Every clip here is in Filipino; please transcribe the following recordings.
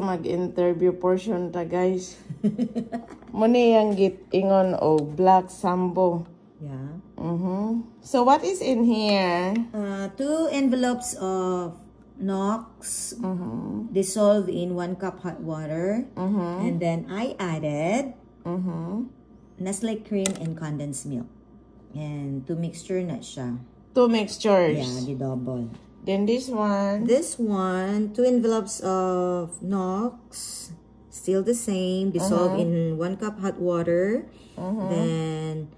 Mag-interview portion ta, guys. Muna yung ingon o Black Sambo. Yeah. So what is in here? 2 envelopes of Nox dissolved in 1 cup hot water. And then I added Nestle cream and condensed milk. And 2 mixture na siya. 2 mixtures? Yeah, the double. Then this one? This one, 2 envelopes of Nox, still the same, dissolved in 1 cup hot water. Then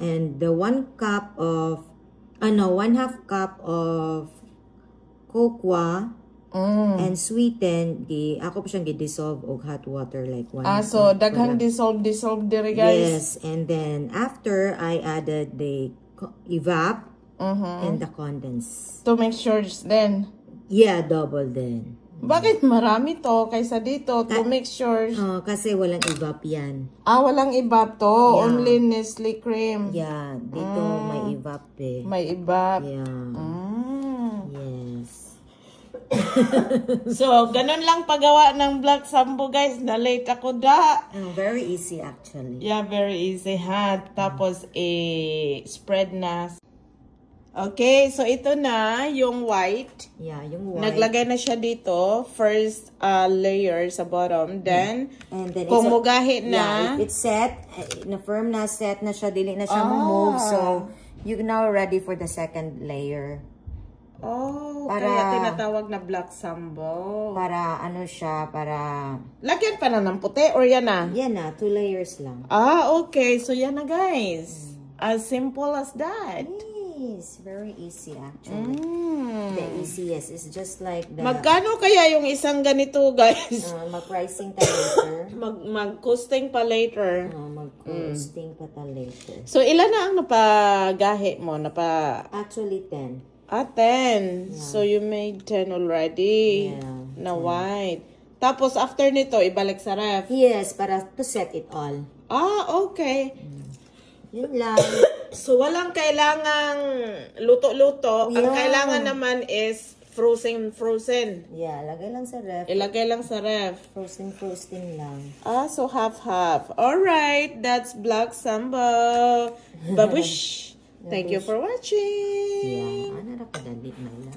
and the 1 cup of, 1/2 cup of cocoa and sweeten, ako pa siyang dissolve og hot water like 1. So daghang dissolve diri, guys. Yes, and then after I added the evap and the condense. 2 mixtures then? Yeah, double then. Bakit marami to kaysa dito? 2 mixtures. Kasi walang evap yan. Walang evap to. Yeah. Only Nestle cream. Yeah, dito may evap eh. May evap. Yeah. Yes. So, ganun lang paggawa ng Black Sambo, guys. Na-late ako da. Very easy actually. Yeah, very easy ha. Tapos, spread na. Okay, so ito na yung white. Yeah, yung white. Naglagay na siya dito. First layer sa bottom. Then, and then kung mugahi na. Yeah, it's set. Na-firm na, set na siya. Dili na siya move. So, you're now ready for the second layer. Kaya tinatawag na Black Sambo. Para ano siya, para... Lagyan pa na ng puti or yan na? Yan na, 2 layers lang. Okay. So yan na, guys. As simple as that. Yes, very easy actually. The easiest is just like the... Magkano kaya yung isang ganito, guys? Mag-pricing ta later. Mag-costing pa later. Mag-costing pa ta later. So ilan na ang napagahi mo? Actually, 10. 10. Yeah. So you made 10 already. Yeah. Na white. Tapos after nito, ibalik sa ref. Yes, para to set it all. Okay. Yun lang. So walang kailangang luto-luto. Yeah. Ang kailangan naman is frozen. Yeah, lagay lang sa ref. Ilagay lang sa ref. Frozen lang. So half-half. Alright, that's Black Sambo. Babush! Thank you for watching. Yeah, ano na kadali na lang.